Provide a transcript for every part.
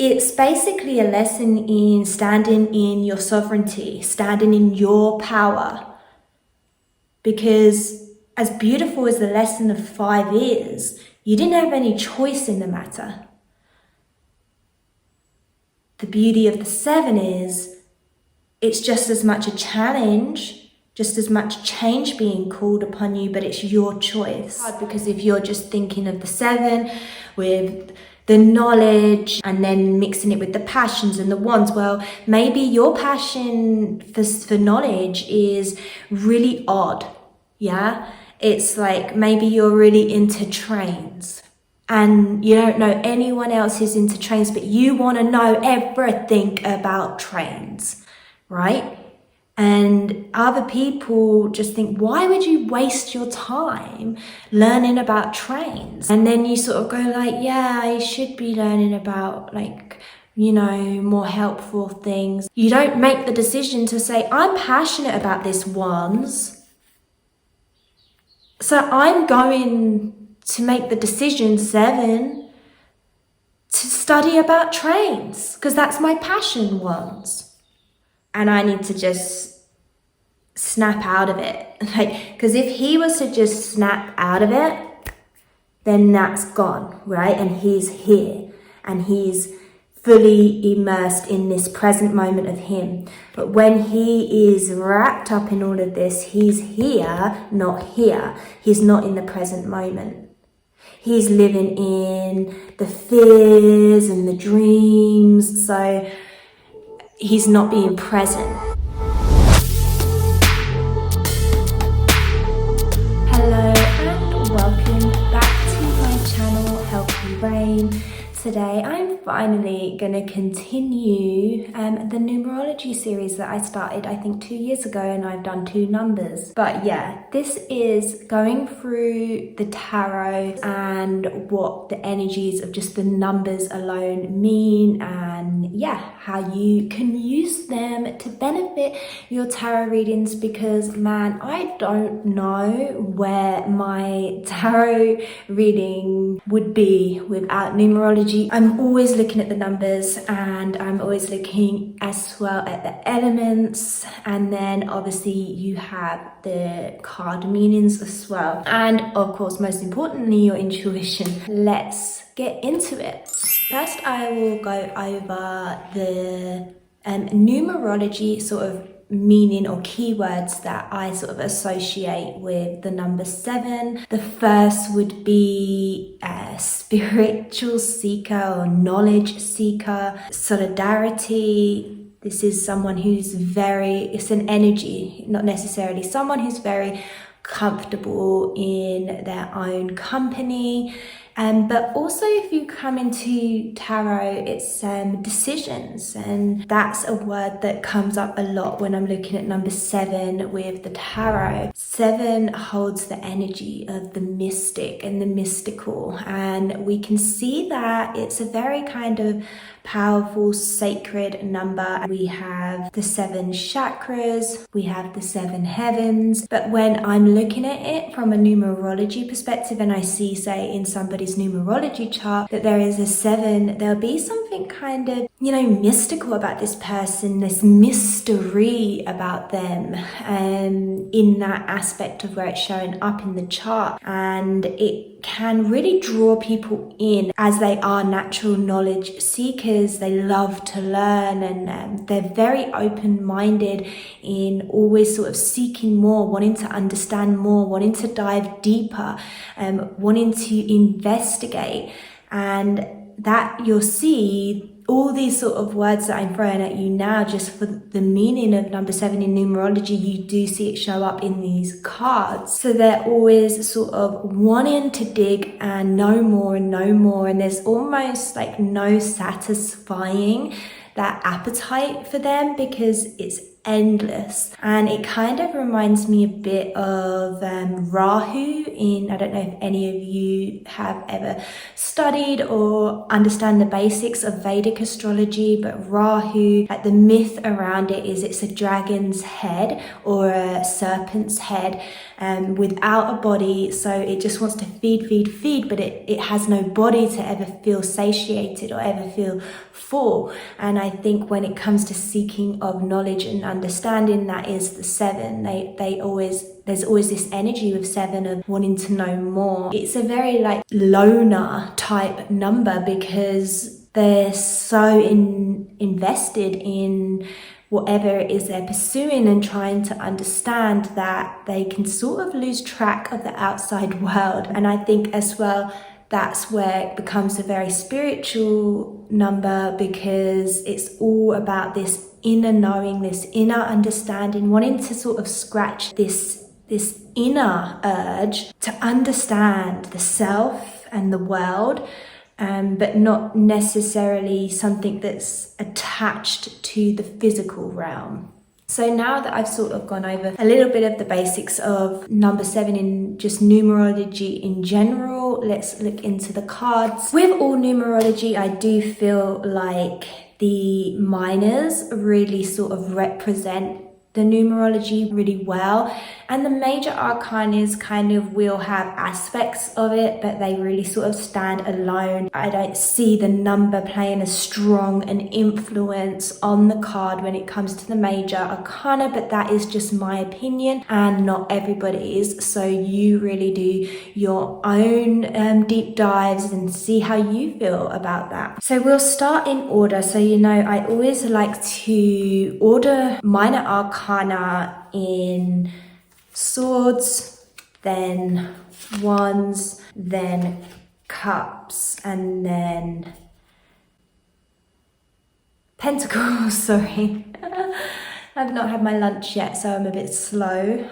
It's basically a lesson in standing in your sovereignty, standing in your power. Because as beautiful as the lesson of 5 is, you didn't have any choice in the matter. The beauty of the 7 is, it's just as much a challenge, just as much change being called upon you, but it's your choice. Because if you're just thinking of the 7 with the knowledge and then mixing it with the passions and the wands, well, maybe your passion for knowledge is really odd. Yeah, it's like maybe you're really into trains and you don't know anyone else who's into trains, but you want to know everything about trains, right? And other people just think, why would you waste your time learning about trains? And then you sort of go like, yeah, I should be learning about like, you know, more helpful things. You don't make the decision to say, I'm passionate about this once, so I'm going to make the decision, 7, to study about trains, because that's my passion once. And I need to just snap out of it. Like, because if he was to just snap out of it, then that's gone, right? And he's here and he's fully immersed in this present moment of him. But when he is wrapped up in all of this, he's here, not here. He's not in the present moment. He's living in the fears and the dreams, so he's not being present. Hello and welcome back to my channel, Helki Brain. Today I'm finally going to continue the numerology series that I started I think 2 years ago, and I've done 2 numbers. But yeah, this is going through the tarot and what the energies of just the numbers alone mean, and yeah, how you can use them to benefit your tarot readings. Because man, I don't know where my tarot reading would be without numerology. I'm always looking at the numbers, and I'm always looking as well at the elements, and then obviously you have the card meanings as well, and of course most importantly your intuition. Let's get into it. First I will go over the numerology sort of meaning or keywords that I sort of associate with the number 7. The first would be a spiritual seeker or knowledge seeker. Solidarity. This is someone who's it's an energy, not necessarily someone who's very comfortable in their own company. But also if you come into tarot, it's decisions, and that's a word that comes up a lot when I'm looking at number 7 with the tarot. 7 holds the energy of the mystic and the mystical, and we can see that it's a very kind of powerful, sacred number. We have the 7 chakras, we have the 7 heavens, but when I'm looking at it from a numerology perspective and I see, say, in somebody's numerology chart that there is a 7, there'll be something kind of, you know, mystical about this person, this mystery about them, in that aspect of where it's showing up in the chart, and it can really draw people in as they are natural knowledge seekers. They love to learn, and they're very open-minded in always sort of seeking more, wanting to understand more, wanting to dive deeper, wanting to investigate. And that you'll see all these sort of words that I'm throwing at you now, just for the meaning of number 7 in numerology, you do see it show up in these cards. So they're always sort of wanting to dig and know more and know more, and there's almost like no satisfying that appetite for them, because it's endless. And it kind of reminds me a bit of Rahu I don't know if any of you have ever studied or understand the basics of Vedic astrology, but Rahu, like the myth around it is it's a dragon's head or a serpent's head without a body. So it just wants to feed, but it has no body to ever feel satiated or ever feel full. And I think when it comes to seeking of knowledge and understanding, that is the seven. There's always this energy with seven of wanting to know more. It's a very like loner type number because they're so invested in whatever it is they're pursuing and trying to understand that they can sort of lose track of the outside world. And I think as well, that's where it becomes a very spiritual number, because it's all about this inner knowing, this inner understanding, wanting to sort of scratch this inner urge to understand the self and the world, but not necessarily something that's attached to the physical realm. So now that I've sort of gone over a little bit of the basics of number 7 in just numerology in general, let's look into the cards. With all numerology, I do feel like the minors really sort of represent the numerology really well, and the major arcanas kind of will have aspects of it, but they really sort of stand alone. I don't see the number playing a strong an influence on the card when it comes to the major arcana, but that is just my opinion and not everybody's. So you really do your own deep dives and see how you feel about that. So we'll start in order. So I always like to order minor arcana in swords, then wands, then cups, and then pentacles. Sorry. I've not had my lunch yet, so I'm a bit slow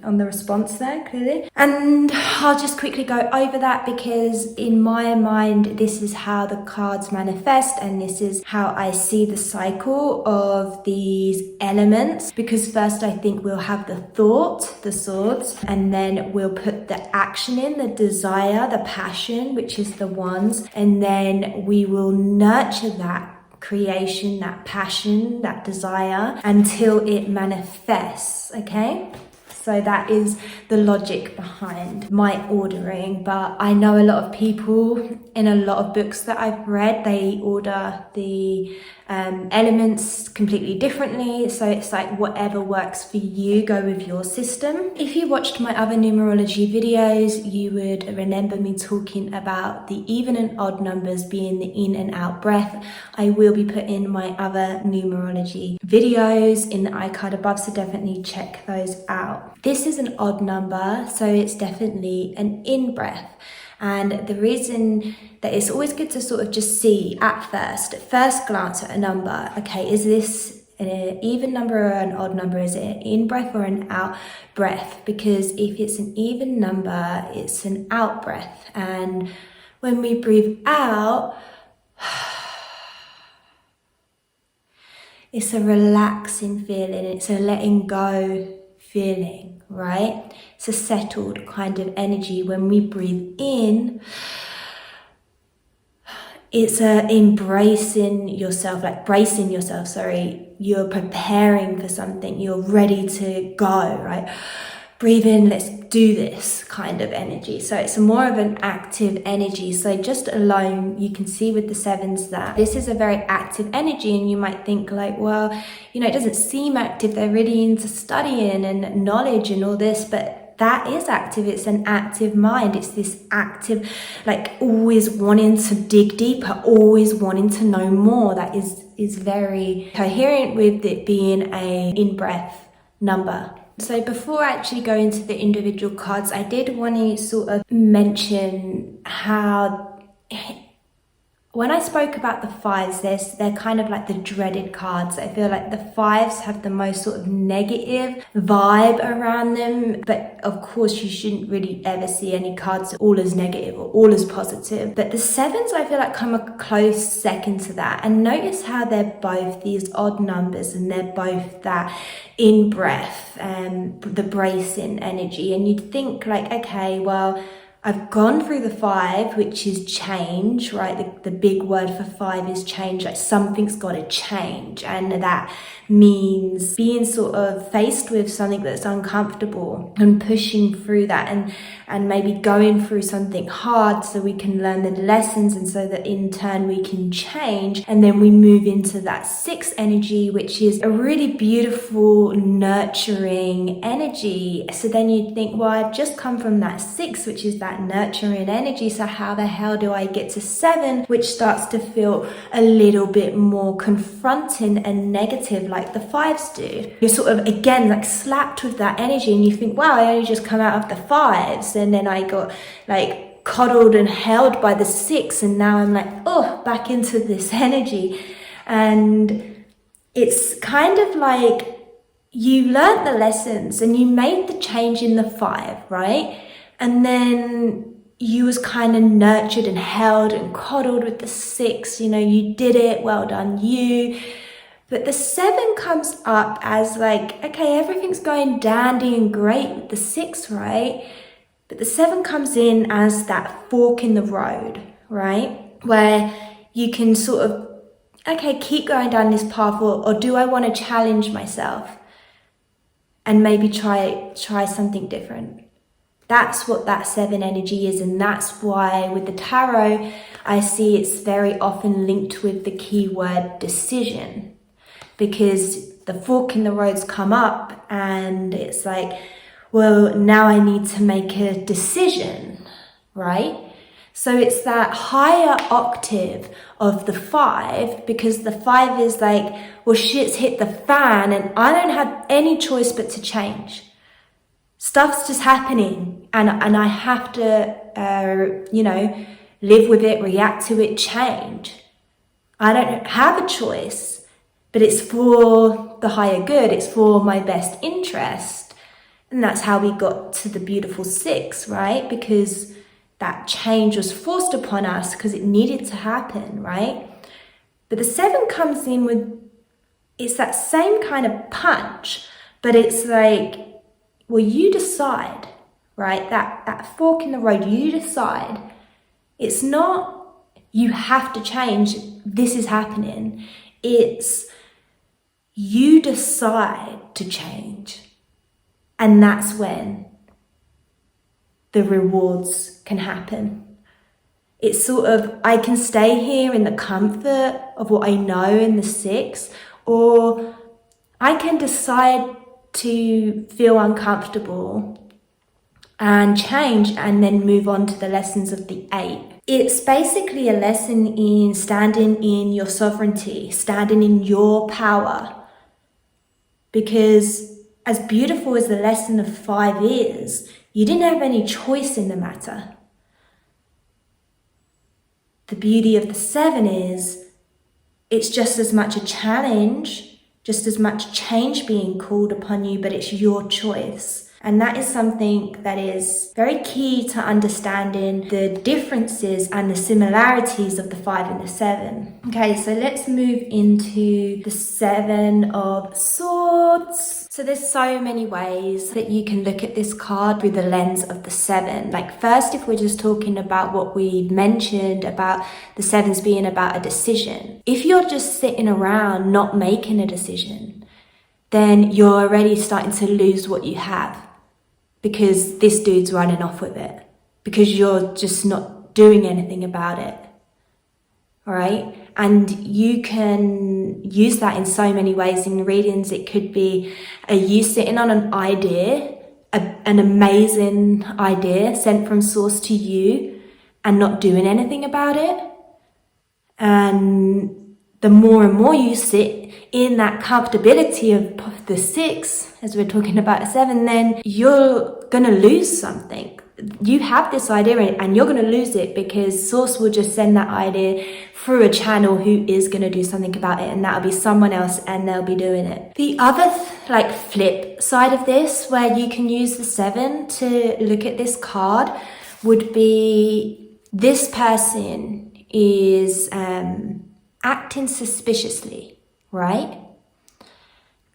on the response there, clearly. And I'll just quickly go over that because in my mind, this is how the cards manifest and this is how I see the cycle of these elements. Because first I think we'll have the thought, the swords, and then we'll put the action in, the desire, the passion, which is the wands, and then we will nurture that creation, that passion, that desire until it manifests. Okay, so that is the logic behind my ordering. But I know a lot of people in a lot of books that I've read, they order the elements completely differently. So it's like whatever works for you, go with your system. If you watched my other numerology videos, you would remember me talking about the even and odd numbers being the in and out breath. I will be putting my other numerology videos in the iCard above, so definitely check those out. This is an odd number, so it's definitely an in breath. And the reason that it's always good to sort of just see at first glance at a number, okay, is this an even number or an odd number? Is it an in breath or an out breath? Because if it's an even number, it's an out breath. And when we breathe out, it's a relaxing feeling, it's a letting go feeling, right? It's a settled kind of energy. When we breathe in, it's a embracing yourself, like bracing yourself, you're preparing for something, you're ready to go, right? Breathe in, let's do this kind of energy. So it's more of an active energy. So just alone, you can see with the sevens that this is a very active energy, and you might think like, well, it doesn't seem active. They're really into studying and knowledge and all this, but that is active. It's an active mind. It's this active, like always wanting to dig deeper, always wanting to know more. That is very coherent with it being a in-breath number. So before I actually go into the individual cards, I did want to sort of mention how when I spoke about the fives, they're kind of like the dreaded cards. I feel like the fives have the most sort of negative vibe around them. But of course, you shouldn't really ever see any cards all as negative or all as positive. But the sevens, I feel like, come a close second to that. And notice how they're both these odd numbers, and they're both that in breath, the bracing energy. And you'd think like, okay, well, I've gone through the five, which is change, right? The big word for five is change. Like something's got to change. And that means being sort of faced with something that's uncomfortable and pushing through that, and maybe going through something hard so we can learn the lessons, and so that in turn we can change. And then we move into that six energy, which is a really beautiful, nurturing energy. So then you'd think, well, I've just come from that six, which is that nurturing energy. So how the hell do I get to seven, which starts to feel a little bit more confronting and negative, like the fives do? You're sort of, again, like slapped with that energy, and you think, wow, I only just come out of the fives, and then I got like coddled and held by the six, and now I'm like, oh, back into this energy. And it's kind of like you learned the lessons and you made the change in the five, right? And then you was kind of nurtured and held and coddled with the six. You know, you did it, well done you. But the seven comes up as like, okay, everything's going dandy and great with the six, right? But the seven comes in as that fork in the road, right? Where you can sort of, okay, keep going down this path, or do I want to challenge myself and maybe try something different? That's what that seven energy is. And that's why with the tarot, I see it's very often linked with the keyword decision, because the fork in the roads come up and it's like, well, now I need to make a decision, right? So it's that higher octave of the five, because the five is like, well, shit's hit the fan and I don't have any choice but to change. Stuff's just happening, and I have to, live with it, react to it, change. I don't have a choice, but it's for the higher good. It's for my best interest. And that's how we got to the beautiful six, right? Because that change was forced upon us because it needed to happen, right? But the seven comes in with, it's that same kind of punch, but it's like, well, you decide, right? That fork in the road, you decide. It's not, you have to change, this is happening. It's, you decide to change. And that's when the rewards can happen. It's sort of, I can stay here in the comfort of what I know in the six, or I can decide to feel uncomfortable and change, and then move on to the lessons of the eight. It's basically a lesson in standing in your sovereignty, standing in your power. Because as beautiful as the lesson of five is, you didn't have any choice in the matter. The beauty of the seven is, it's just as much a challenge, just as much change being called upon you, but it's your choice. And that is something that is very key to understanding the differences and the similarities of the five and the seven. Okay, so let's move into the Seven of Swords. So there's so many ways that you can look at this card through the lens of the seven. Like first, if we're just talking about what we've mentioned about the sevens being about a decision. If you're just sitting around not making a decision, then you're already starting to lose what you have, because this dude's running off with it, because you're just not doing anything about it. All right. And you can use that in so many ways. In readings, it could be you sitting on an idea, an amazing idea sent from source to you, and not doing anything about it. And the more and more you sit in that comfortability of the six, as we're talking about a seven, then you're going to lose something. you have this idea and you're going to lose it because source will just send that idea through a channel who is going to do something about it, and that'll be someone else and they'll be doing it. The other like flip side of this, where you can use the 7 to look at this card, would be this person is acting suspiciously, right?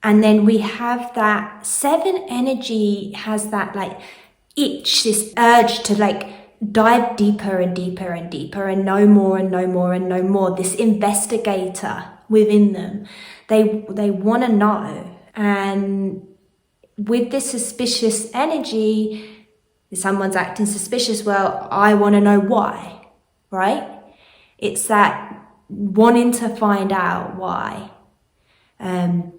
And then we have that 7 energy has that like itch, this urge to like dive deeper and deeper and deeper and know more and know more and know more. This investigator within them, they want to know. And with this suspicious energy, someone's acting suspicious, well, I want to know why, right? It's that wanting to find out why.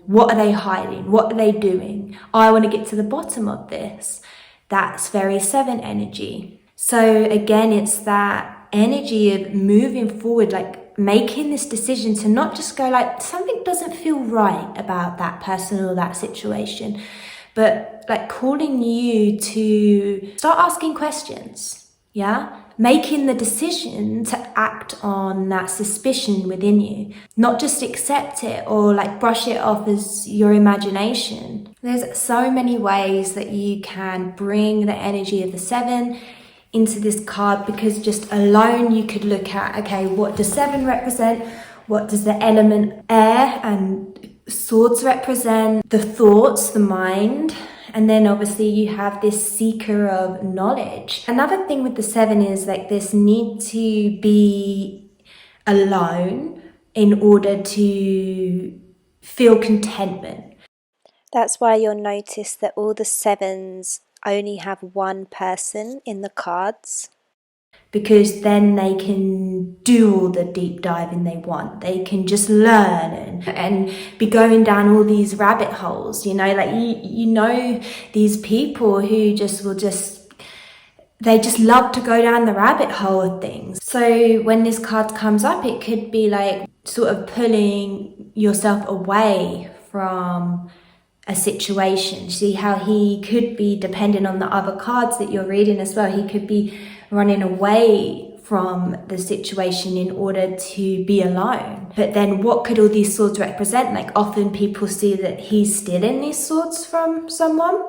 What are they hiding? What are they doing? I want to get to the bottom of this. That's very 7 energy. So again, it's that energy of moving forward, like making this decision to not just go like, something doesn't feel right about that person or that situation, but like calling you to start asking questions, yeah? Making the decision to act on that suspicion within you, not just accept it or like brush it off as your imagination. There's so many ways that you can bring the energy of the 7 into this card, because just alone you could look at, okay, what does 7 represent? What does the element air and swords represent? The thoughts, the mind. And then obviously you have this seeker of knowledge. Another thing with the 7 is like this need to be alone in order to feel contentment. That's why you'll notice that all the 7s only have one person in the cards. Because then they can do all the deep diving they want. They can just learn and be going down all these rabbit holes, you know, like you know these people who they just love to go down the rabbit hole of things. So when this card comes up, it could be like sort of pulling yourself away from a situation. See how he could be, depending on the other cards that you're reading as well, he could be running away from the situation in order to be alone. But then what could all these swords represent? Like often people see that he's stealing these swords from someone,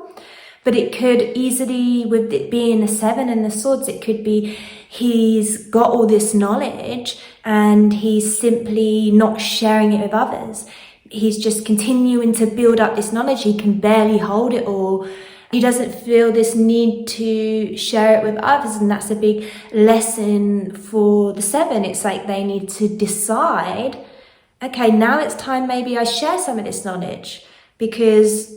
but it could easily, with it being the 7 and the swords, it could be he's got all this knowledge and he's simply not sharing it with others. He's just continuing to build up this knowledge. He can barely hold it all. He doesn't feel this need to share it with others. And that's a big lesson for the 7. It's like they need to decide, okay, now it's time maybe I share some of this knowledge, because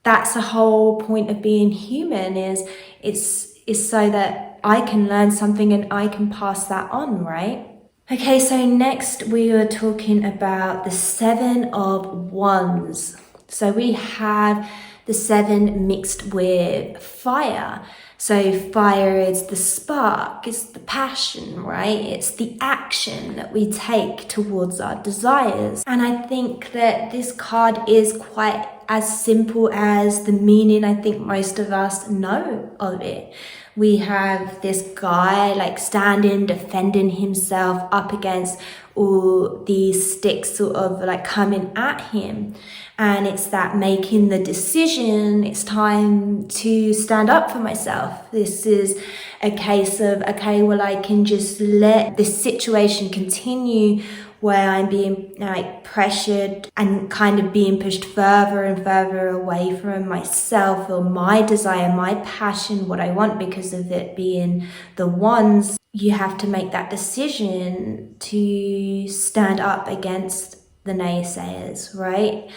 that's the whole point of being human, is it's so that I can learn something and I can pass that on, right? Okay, so next we are talking about the 7 of Wands. So we have the 7 mixed with fire. So fire is the spark, it's the passion, right? It's the action that we take towards our desires. And I think that this card is quite as simple as the meaning I think most of us know of it. We have this guy like standing, defending himself up against all these sticks sort of like coming at him. And it's that making the decision, it's time to stand up for myself. This is a case of, okay, well, I can just let this situation continue where I'm being like pressured and kind of being pushed further and further away from myself or my desire, my passion, what I want, because of it being the Wands. You have to make that decision to stand up against the naysayers, right?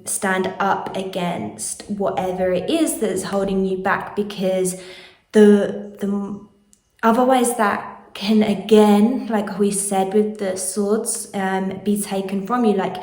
Stand up against whatever it is that's holding you back, because the otherwise that can, again, like we said with the swords, be taken from you. Like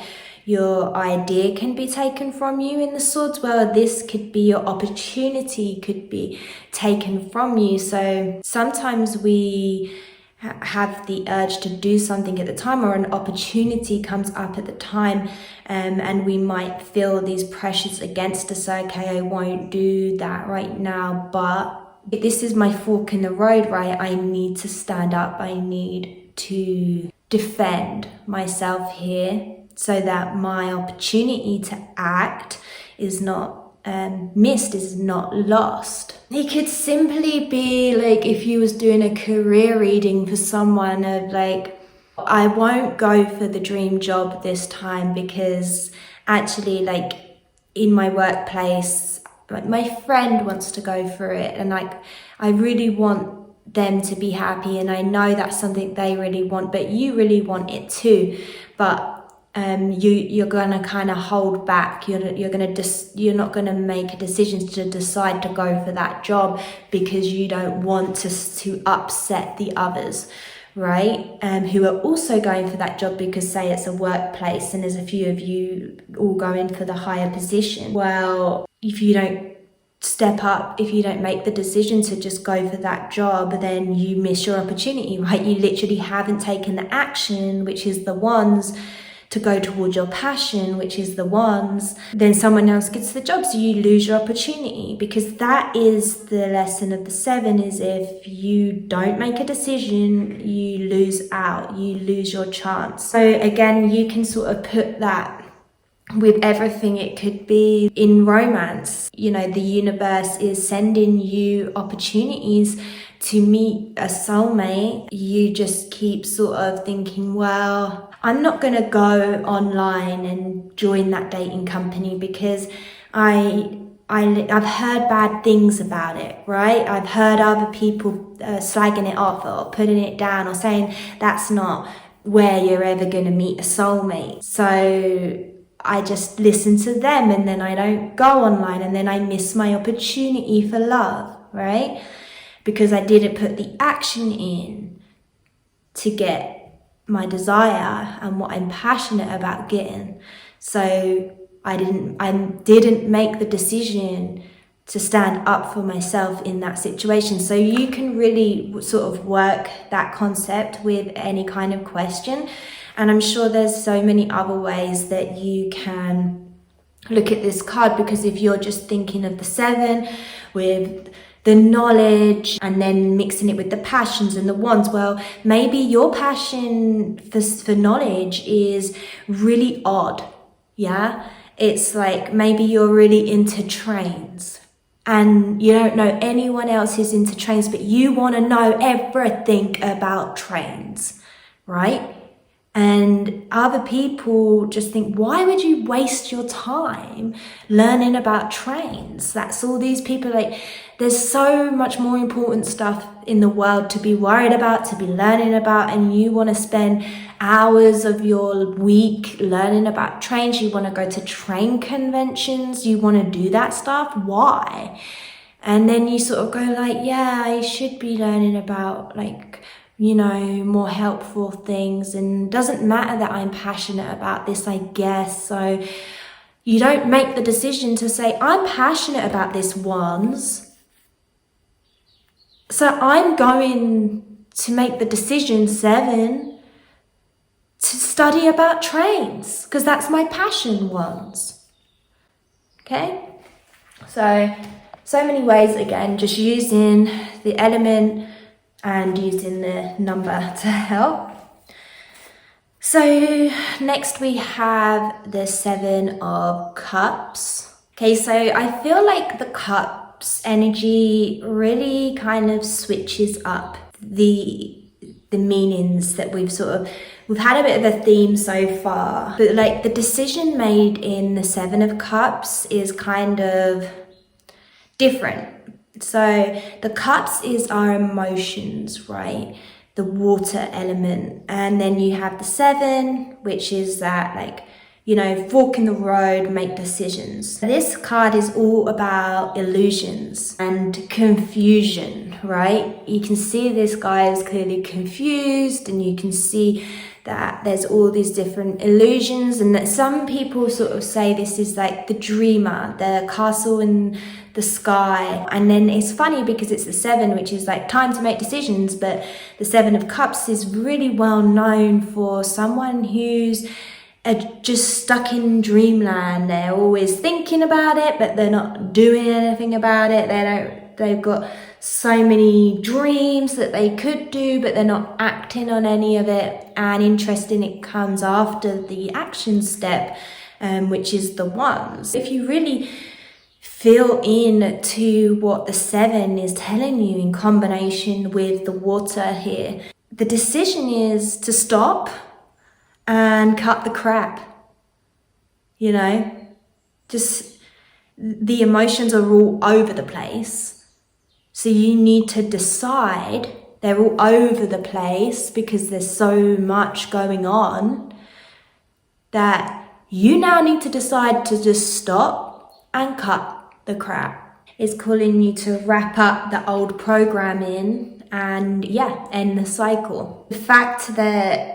your idea can be taken from you in the swords. Well, this could be your opportunity, could be taken from you. So sometimes we have the urge to do something at the time, or an opportunity comes up at the time, and we might feel these pressures against us. Okay, I won't do that right now, but this is my fork in the road, right? I need to stand up. I need to defend myself here so that my opportunity to act is not missed, is not lost. It could simply be like if you was doing a career reading for someone of like, I won't go for the dream job this time because actually like in my workplace, like my friend wants to go for it and like I really want them to be happy and I know that's something they really want, but you really want it too. But you're gonna kind of hold back. You're not gonna make a decision to decide to go for that job because you don't want to upset the others, right? Who are also going for that job because say it's a workplace and there's a few of you all going for the higher position. Well, if you don't step up, if you don't make the decision to just go for that job, then you miss your opportunity, right? You literally haven't taken the action, which is the ones to go towards your passion, which is the ones, then someone else gets the job, so you lose your opportunity. Because that is the lesson of the 7, is if you don't make a decision, you lose out, you lose your chance. So again, you can sort of put that with everything. It could be in romance, you know, the universe is sending you opportunities to meet a soulmate. You just keep sort of thinking, well, I'm not going to go online and join that dating company because I've heard bad things about it, right? I've heard other people slagging it off or putting it down or saying that's not where you're ever going to meet a soulmate. So I just listen to them and then I don't go online and then I miss my opportunity for love, right? Because I didn't put the action in to get my desire and what I'm passionate about getting. So I didn't make the decision to stand up for myself in that situation. So you can really sort of work that concept with any kind of question. And I'm sure there's so many other ways that you can look at this card, because if you're just thinking of the 7 with the knowledge and then mixing it with the passions and the wands, well, maybe your passion for knowledge is really odd, yeah? It's like maybe you're really into trains and you don't know anyone else who's into trains, but you want to know everything about trains, right? And other people just think, why would you waste your time learning about trains? That's all these people, like, there's so much more important stuff in the world to be worried about, to be learning about, and you want to spend hours of your week learning about trains. You want to go to train conventions. You want to do that stuff. Why? And then you sort of go like, yeah, I should be learning about, like, you know, more helpful things, and it doesn't matter that I'm passionate about this, I guess. So you don't make the decision to say, I'm passionate about this once, so I'm going to make the decision, 7, to study about trains, because that's my passion once. Okay? So many ways, again, just using the element and using the number to help. So next we have the 7 of Cups. Okay, so I feel like the Cups energy really kind of switches up the meanings that we've had a bit of a theme so far. But like the decision made in the 7 of Cups is kind of different. So the Cups is our emotions, right? The water element. And then you have the 7, which is that, like, you know, fork in the road, make decisions. This card is all about illusions and confusion, right? You can see this guy is clearly confused, and you can see that there's all these different illusions, and that some people sort of say this is like the dreamer, the castle in the sky. And then it's funny because it's the 7, which is like time to make decisions, but the 7 of Cups is really well known for someone who's just stuck in dreamland. They're always thinking about it, but they're not doing anything about it. They've got so many dreams that they could do, but they're not acting on any of it. And interesting, it comes after the action step, which is the wands. If you really feel in to what the 7 is telling you in combination with the water here, the decision is to stop and cut the crap. You know, just the emotions are all over the place. So you need to decide. They're all over the place because there's so much going on that you now need to decide to just stop and cut the crap. It's calling you to wrap up the old programming and end the cycle. The fact that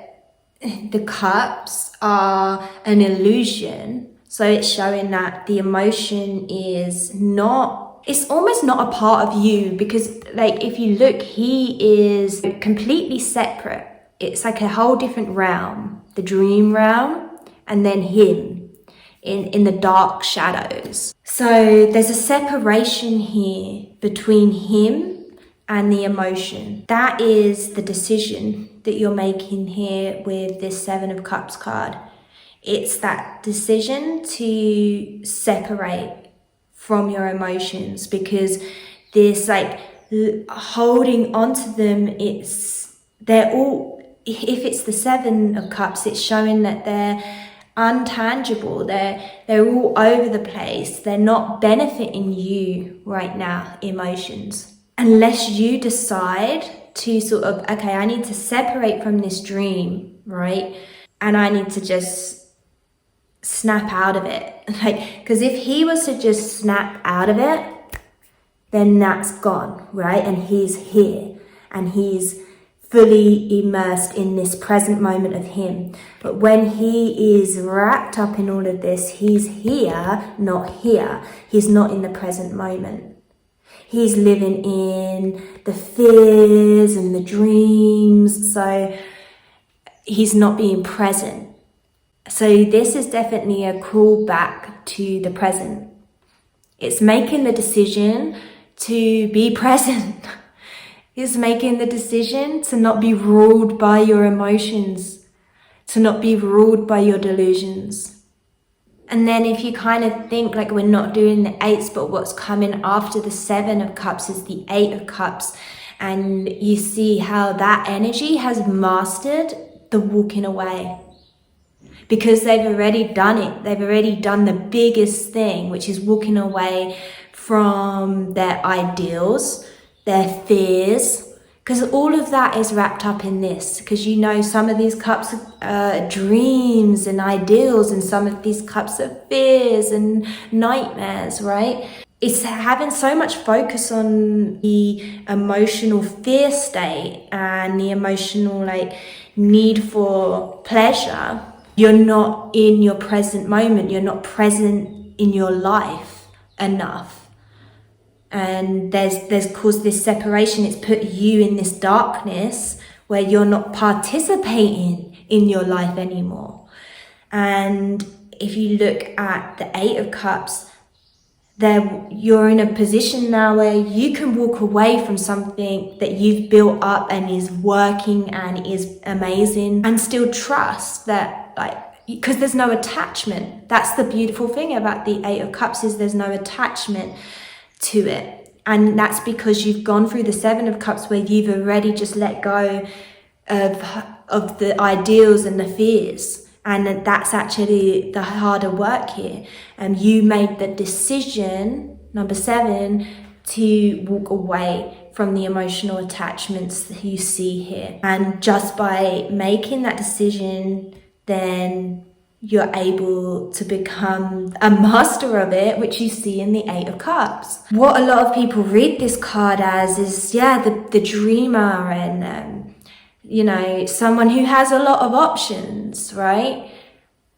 the cups are an illusion, so it's showing that the emotion is not, it's almost not a part of you, because like if you look, he is completely separate. It's like a whole different realm, the dream realm, and then him in the dark shadows. So there's a separation here between him and the emotion. That is the decision that you're making here with this 7 of Cups card. It's that decision to separate from your emotions, because this like holding onto them, they're all, if it's the 7 of Cups, it's showing that they're untangible, they're all over the place, they're not benefiting you right now, emotions, unless you decide to sort of, okay, I need to separate from this dream, right, and I need to just snap out of it. Like, because if he was to just snap out of it, then that's gone, right? And he's here and he's fully immersed in this present moment of him. But when he is wrapped up in all of this, he's here, not here. He's not in the present moment. He's living in the fears and the dreams, so he's not being present. So this is definitely a call back to the present. It's making the decision to be present. It's making the decision to not be ruled by your emotions, to not be ruled by your delusions. And then if you kind of think like we're not doing the 8s, but what's coming after the 7 of Cups is the 8 of Cups. And you see how that energy has mastered the walking away. Because they've already done it. They've already done the biggest thing, which is walking away from their ideals, their fears, because all of that is wrapped up in this. Because you know, some of these cups are dreams and ideals, and some of these cups are fears and nightmares, right? It's having so much focus on the emotional fear state and the emotional like need for pleasure. You're not in your present moment. You're not present in your life enough. And there's caused this separation. It's put you in this darkness where you're not participating in your life anymore. And if you look at the 8 of Cups, you're in a position now where you can walk away from something that you've built up and is working and is amazing, and still trust that, like, because there's no attachment. That's the beautiful thing about the 8 of Cups, is there's no attachment to it. And that's because you've gone through the 7 of Cups where you've already just let go of the ideals and the fears. And that's actually the harder work here. And you made the decision, number 7, to walk away from the emotional attachments that you see here. And just by making that decision, then you're able to become a master of it, which you see in the 8 of Cups. What a lot of people read this card as is, the dreamer and, someone who has a lot of options, right?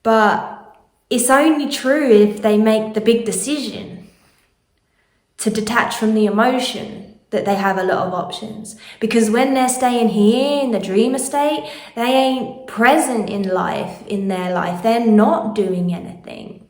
But it's only true if they make the big decision to detach from the emotion that they have a lot of options. Because when they're staying here in the dreamer state, they ain't present in their life. They're not doing anything.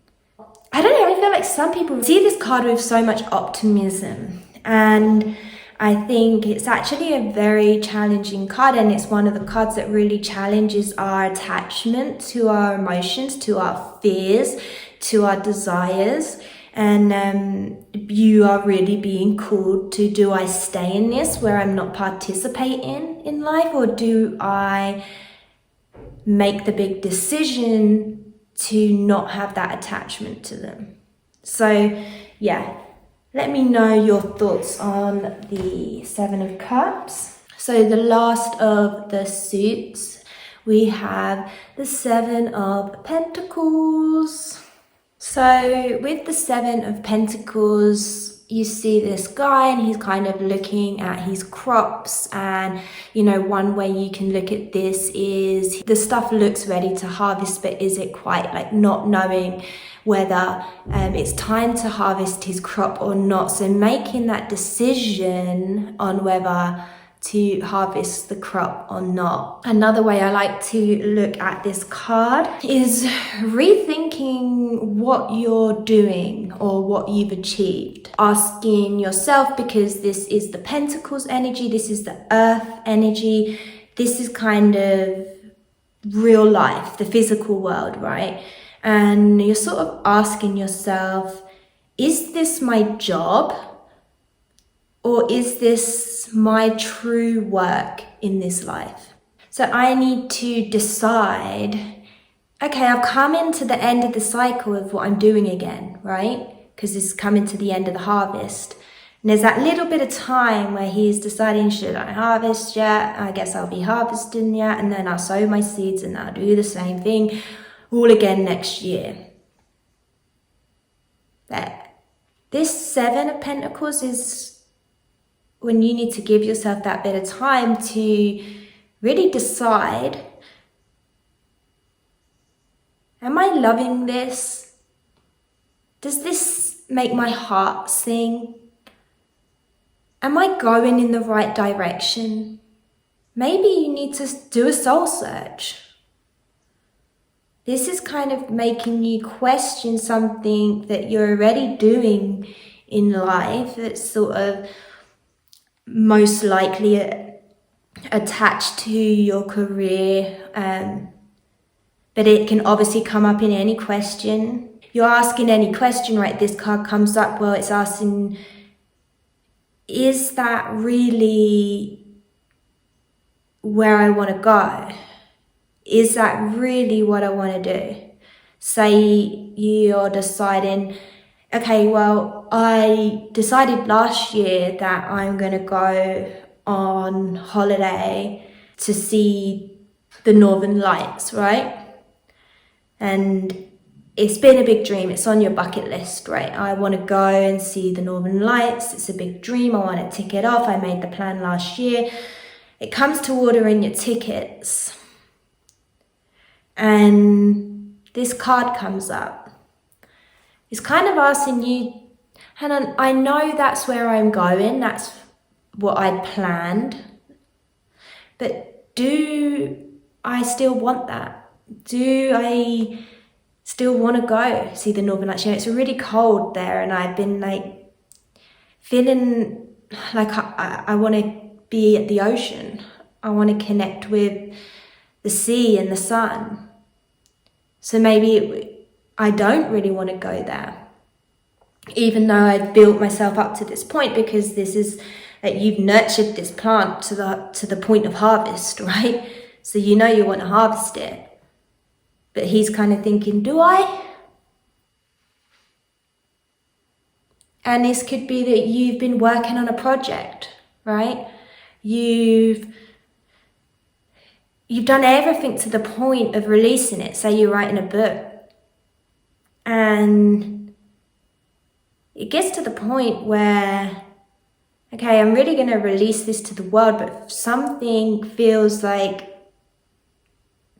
I don't know, I feel like some people see this card with so much optimism. And I think it's actually a very challenging card, and it's one of the cards that really challenges our attachment to our emotions, to our fears, to our desires. And you are really being called to, do I stay in this where I'm not participating in life, or do I make the big decision to not have that attachment to them? So yeah, let me know your thoughts on the Seven of Cups. So the last of the suits, we have the Seven of Pentacles. So with the Seven of Pentacles, you see this guy and he's kind of looking at his crops, and you know, one way you can look at this is the stuff looks ready to harvest, but is it quite, like not knowing whether it's time to harvest his crop or not. So making that decision on whether to harvest the crop or not. Another way I like to look at this card is rethinking what you're doing or what you've achieved. Asking yourself, because this is the Pentacles energy, this is the Earth energy, this is kind of real life, the physical world, right? And you're sort of asking yourself, is this my job? Or is this my true work in this life? So I need to decide, okay, I've come into the end of the cycle of what I'm doing again, right? Because it's coming to the end of the harvest. And there's that little bit of time where he's deciding, should I harvest yet? I guess I'll be harvesting yet. And then I'll sow my seeds and I'll do the same thing all again next year. That this Seven of Pentacles is when you need to give yourself that bit of time to really decide, am I loving this? Does this make my heart sing? Am I going in the right direction? Maybe you need to do a soul search. This is kind of making you question something that you're already doing in life that's sort of most likely attached to your career, but it can obviously come up in any question. You're asking any question, right? This card comes up, well, it's asking, is that really where I want to go? Is that really what I want to do? Say you're deciding, okay, well, I decided last year that I'm going to go on holiday to see the Northern Lights, right? And it's been a big dream. It's on your bucket list, right? I want to go and see the Northern Lights. It's a big dream. I want to tick it off. I made the plan last year. It comes to ordering your tickets. And this card comes up. It's kind of asking you, Hannah, I know that's where I'm going. That's what I'd planned. But do I still want that? Do I still want to go see the Northern Lights? You know, it's really cold there, and I've been like feeling like I want to be at the ocean. I want to connect with the sea and the sun. So maybe I don't really want to go there, even though I've built myself up to this point, because this is that you've nurtured this plant to the point of harvest, right? So you know you want to harvest it. But he's kind of thinking, do I? And this could be that you've been working on a project, right? You've done everything to the point of releasing it. Say you're writing a book, and it gets to the point where, okay, I'm really going to release this to the world, but something feels like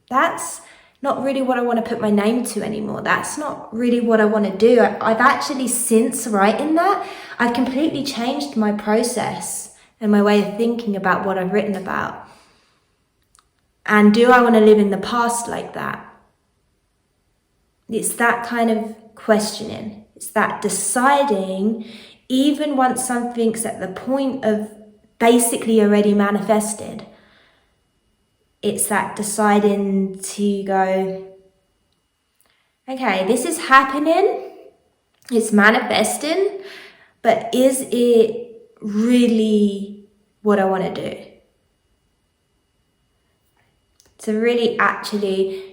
that's not really what I want to put my name to anymore. That's not really what I want to do. I've actually, since writing that, I've completely changed my process and my way of thinking about what I've written about. And do I want to live in the past like that? It's that kind of questioning. It's that deciding, even once something's at the point of basically already manifested. It's that deciding to go, okay, this is happening, it's manifesting, but is it really what I want to do? It's a really actually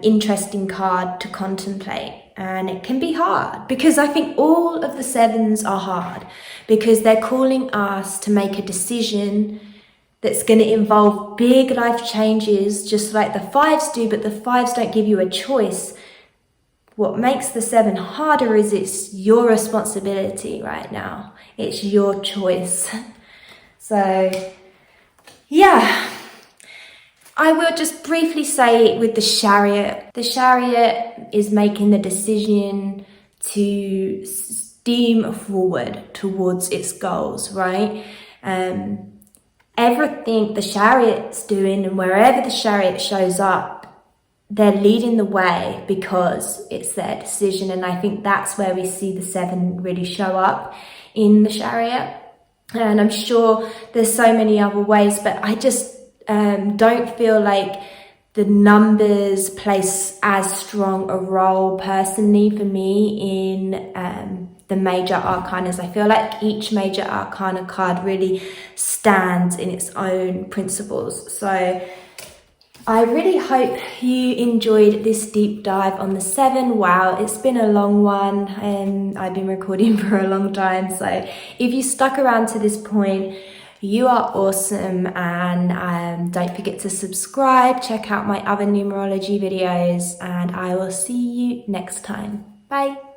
interesting card to contemplate, and it can be hard because I think all of the sevens are hard because they're calling us to make a decision that's going to involve big life changes, just like the fives do, but the fives don't give you a choice. What makes the seven harder is it's your responsibility right now. It's your choice. So, yeah. I will just briefly say with the Chariot is making the decision to steam forward towards its goals, right? Everything the Chariot's doing, and wherever the Chariot shows up, they're leading the way because it's their decision. And I think that's where we see the seven really show up in the Chariot. And I'm sure there's so many other ways, but I just don't feel like the numbers plays as strong a role personally for me in the major arcanas. I feel like each major arcana card really stands in its own principles. So I really hope you enjoyed this deep dive on the seven. Wow, it's been a long one and I've been recording for a long time. So if you stuck around to this point, you are awesome, and don't forget to subscribe, check out my other numerology videos, and I will see you next time. Bye.